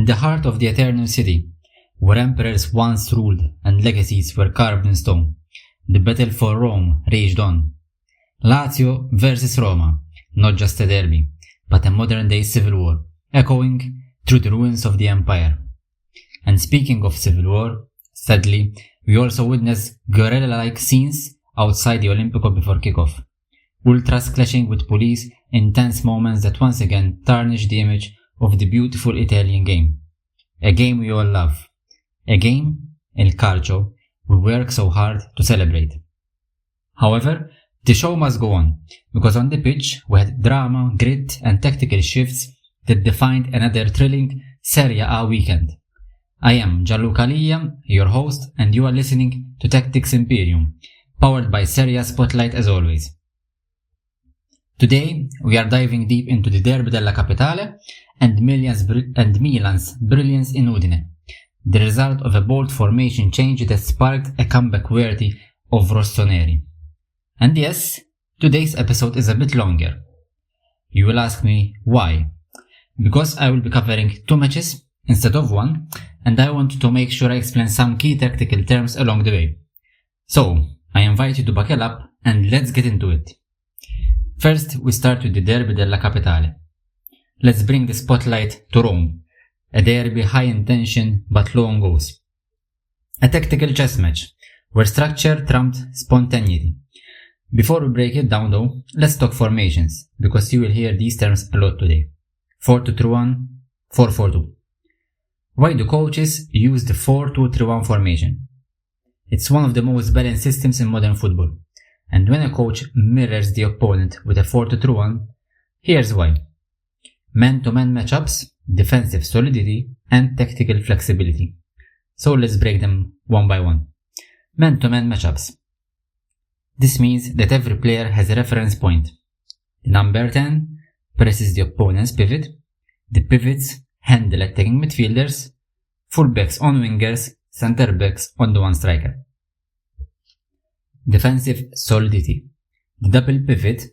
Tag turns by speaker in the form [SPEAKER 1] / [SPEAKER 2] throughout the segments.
[SPEAKER 1] in the heart of the Eternal City, where emperors once ruled and legacies were carved in stone, the battle for Rome raged on. Lazio versus Roma, not just a derby, but a modern-day civil war, echoing through the ruins of the empire. And speaking of civil war, sadly, we also witnessed guerrilla-like scenes outside the Olimpico before kickoff. Ultras clashing with police in tense moments that once again tarnish the image of the beautiful Italian game. A game we all love. A game, il calcio, we work so hard to celebrate. However, the show must go on, because on the pitch we had drama, grit and tactical shifts that defined another thrilling Serie A weekend. I am Gianluca Lia, your host, and you are listening to Tactics Imperivm, powered by Serie A Spotlight as always. Today, we are diving deep into the derby della Capitale and Milan's brilliance in Udine, the result of a bold formation change that sparked a comeback worthy of Rossoneri. And yes, today's episode is a bit longer. You will ask me why? Because I will be covering 2 matches instead of 1, and I want to make sure I explain some key tactical terms along the way. So, I invite you to buckle up and let's get into it. First, we start with the derby della Capitale. Let's bring the spotlight to Rome, a derby high in tension but low on goals. A tactical chess match, where structure trumped spontaneity. Before we break it down though, let's talk formations, because you will hear these terms a lot today. 4-2-3-1, 4-4-2. Why do coaches use the 4-2-3-1 formation? It's one of the most balanced systems in modern football, and when a coach mirrors the opponent with a 4-2-3-1, here's why. Man-to-man matchups, defensive solidity, and tactical flexibility. So let's break them one by one. Man-to-man matchups. This means that every player has a reference point. The number 10 presses the opponent's pivot, the pivots handle attacking midfielders, fullbacks on wingers, centre-backs on the one striker. Defensive solidity. The double pivot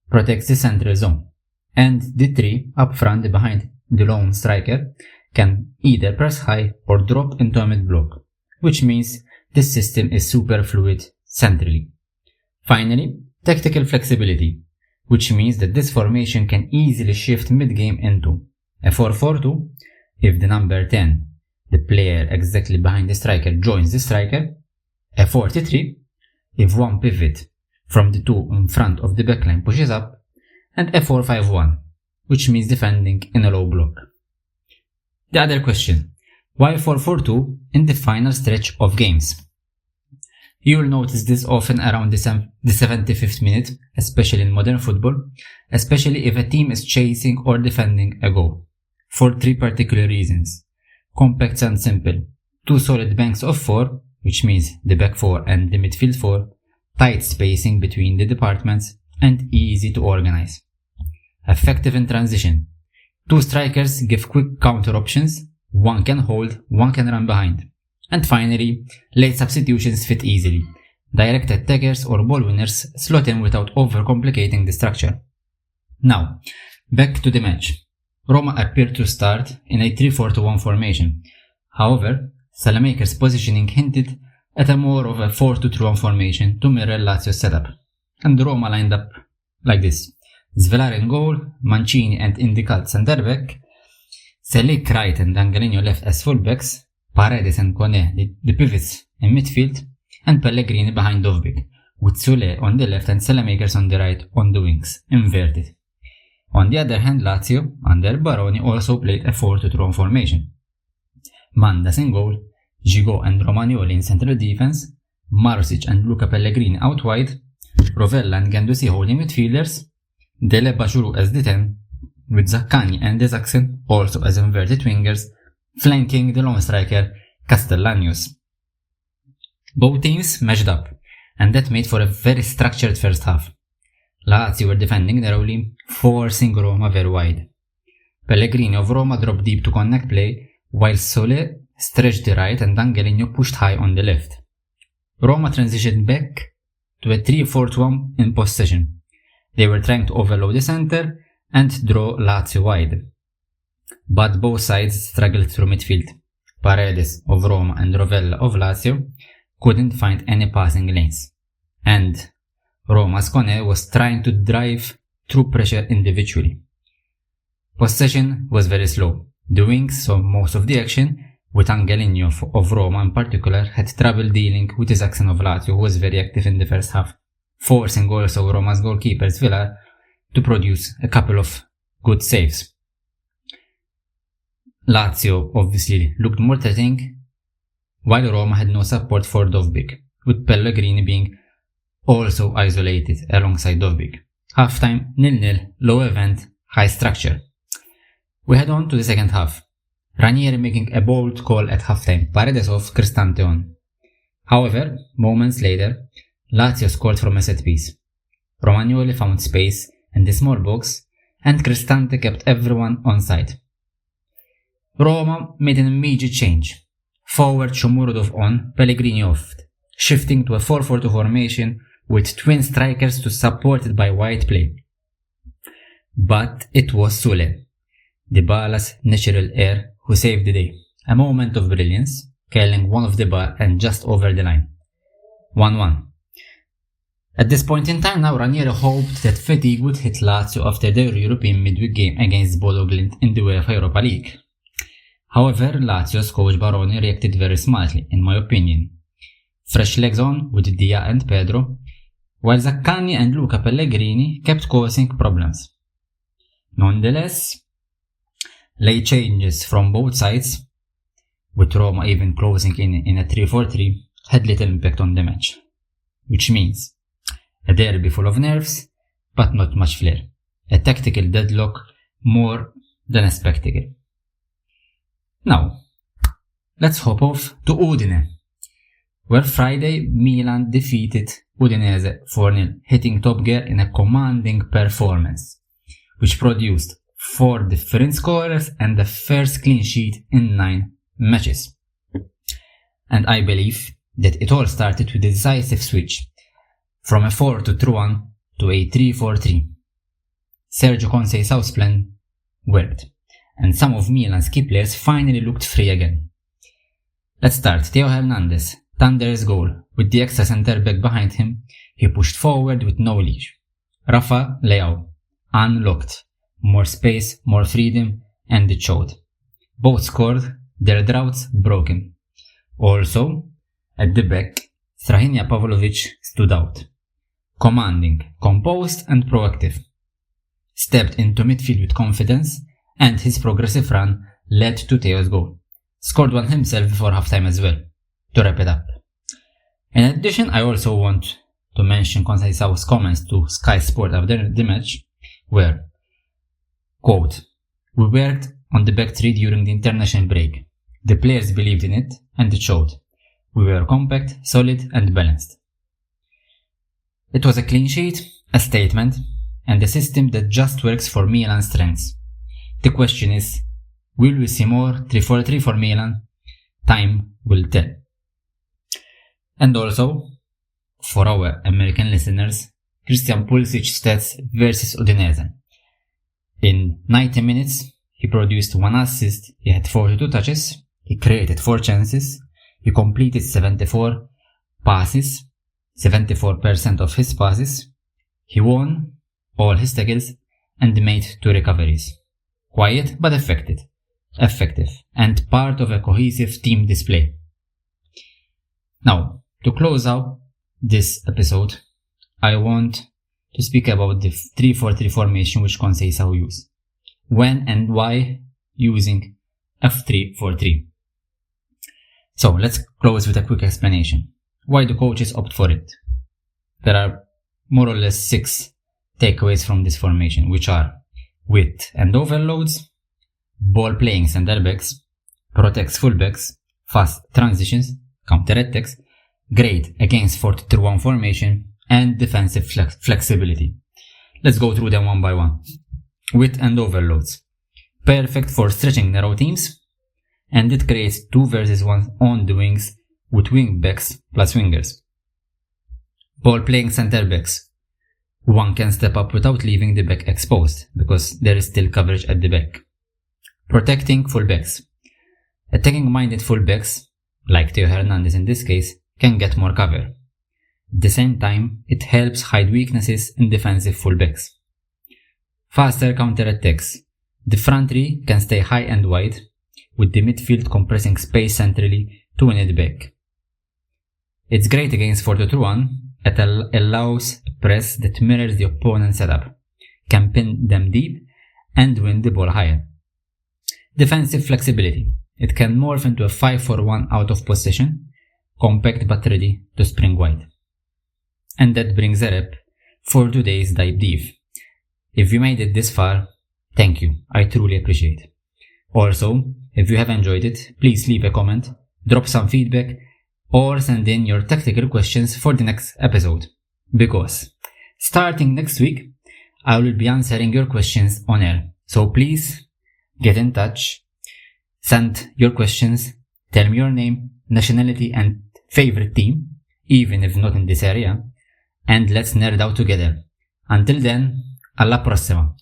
[SPEAKER 1] protects the central zone, and the 3 up front behind the lone striker can either press high or drop into a mid-block, which means this system is super fluid centrally. Finally, tactical flexibility, which means that this formation can easily shift mid-game into a 4-4-2 if the number 10, the player exactly behind the striker, joins the striker, a 4-3 if one pivot from the 2 in front of the backline pushes up, and a 4-5-1, which means defending in a low block. The other question, why 4-4-2 in the final stretch of games? You will notice this often around the 75th minute, especially in modern football, especially if a team is chasing or defending a goal. For 3 particular reasons. Compact and simple. 2 solid banks of 4, which means the back 4 and the midfield 4, tight spacing between the departments, and easy to organize. Effective in transition. 2 strikers give quick counter options, one can hold, one can run behind. And finally, late substitutions fit easily. Direct attackers or ball winners slot in without overcomplicating the structure. Now, back to the match. Roma appeared to start in a 3-4-1 formation. However, Salamaker's positioning hinted at a more of a 4-2-3-1 formation to mirror Lazio's setup. And Roma lined up like this. Svelare in goal, Mancini and Indical centre-back, Selic right and Angelino left as fullbacks, Paredes and Kone, the pivots in midfield, and Pellegrini behind Dovbyk, with Sule on the left and Salamakers on the right on the wings, inverted. On the other hand, Lazio, under Baroni, also played a 4-2-3-1 formation. Mandas in goal, Gigot and Romagnoli in central defense, Marusic and Luca Pellegrini out wide, Rovella and Guendouzi holding midfielders, Della Bajuru as the 10, with Zaccagni and Desaxen also as inverted wingers, flanking the lone striker Castellanos. Both teams matched up, and that made for a very structured first half. Lazio were defending narrowly, forcing Roma very wide. Pellegrini of Roma dropped deep to connect play, while Sole stretched the right and Angelino pushed high on the left. Roma transitioned back to a 3-4-1 in possession. They were trying to overload the center and draw Lazio wide. but both sides struggled through midfield. Paredes of Roma and Rovella of Lazio couldn't find any passing lanes, and Roma's Kone was trying to drive through pressure individually. Possession was very slow. The wings saw most of the action, with Angelino of Roma in particular had trouble dealing with Isaacson of Lazio, who was very active in the first half, forcing also Roma's goalkeepers Villar to produce a couple of good saves. Lazio obviously looked more threatening, while Roma had no support for Dovbyk, with Pellegrini being also isolated alongside Dovbyk. Halftime 0-0, low event, high structure. We head on to the second half. Ranieri making a bold call at halftime, Paredes off, Cristante on. However, moments later, Lazio scored from a set piece. Romagnoli found space in the small box, and Cristante kept everyone on side. Roma made an immediate change. Forward Shomurodov on, Pellegrini off, shifting to a 4-4-2 formation with twin strikers to support it by wide play. But it was Sule, Dybala's natural heir, who saved the day. A moment of brilliance, curling one of the bar and just over the line. 1-1. At this point in time now, Ranieri hoped that fatigue would hit Lazio after their European midweek game against Bodo Glimt in the UEFA Europa League. However, Lazio's coach Baroni reacted very smartly, in my opinion. Fresh legs on with Della and Pedro, while Zaccagni and Luca Pellegrini kept causing problems. Nonetheless, late changes from both sides, with Roma even closing in a 3-4-3, had little impact on the match. Which means a derby full of nerves, but not much flair. A tactical deadlock more than a spectacle. Now, let's hop off to Udine, where Friday Milan defeated Udinese 4-0, hitting top gear in a commanding performance, which produced 4 different scorers and the first clean sheet in 9 matches. And I believe that it all started with a decisive switch from a 4-2-3-1 to a 3-4-3. Sergio Conceição's plan worked, and some of Milan's key players finally looked free again. Let's start. Theo Hernandez, Thunder's goal. With the extra centre back behind him, he pushed forward with no leash. Rafa Leao, unlocked. More space, more freedom, and it showed. Both scored, their droughts broken. Also, at the back, Strahinja Pavlovic stood out. Commanding, composed and proactive. Stepped into midfield with confidence, and his progressive run led to Theo's goal. Scored one himself before halftime as well, to wrap it up. In addition, I also want to mention Conceição's comments to Sky Sport after the match, where, quote, "We worked on the back three during the international break. The players believed in it, and it showed. We were compact, solid, and balanced." It was a clean sheet, a statement, and a system that just works for Milan's strengths. The question is, will we see more 3-4-3 for Milan? Time will tell. And also, for our American listeners, Christian Pulisic stats versus Udinese. In 90 minutes, he produced 1 assist, he had 42 touches, he created 4 chances, he completed 74 passes, 74% of his passes, he won all his tackles and made 2 recoveries. Quiet but effective, and part of a cohesive team display. Now, to close out this episode, I want to speak about the 3-4-3 formation which Conceição used. When and why using F3-4-3. So, let's close with a quick explanation. Why the coaches opt for it? There are more or less 6 takeaways from this formation, which are width and overloads, ball playing center backs, protects fullbacks, fast transitions, counter-attacks, great against 4-3-1 formation, and defensive flexibility. Let's go through them one by one. Width and overloads. Perfect for stretching narrow teams, and it creates 2 versus 1 on the wings with wing backs plus wingers. Ball playing center backs. One can step up without leaving the back exposed, because there is still coverage at the back. Protecting fullbacks. Attacking-minded fullbacks, like Theo Hernandez in this case, can get more cover. At the same time, it helps hide weaknesses in defensive fullbacks. Faster counterattacks. The front three can stay high and wide, with the midfield compressing space centrally to win it back. It's great against 4-2-1. It allows a press that mirrors the opponent's setup, can pin them deep, and win the ball higher. Defensive flexibility. It can morph into a 5-4-1 out of possession, compact but ready to spring wide. And that brings a wrap for today's Dive Div. If you made it this far, thank you, I truly appreciate it. Also, if you have enjoyed it, please leave a comment, drop some feedback, or send in your tactical questions for the next episode. Because, starting next week, I will be answering your questions on air. So please, get in touch, send your questions, tell me your name, nationality and favorite team, even if not in this area, and let's nerd out together. Until then, alla prossima!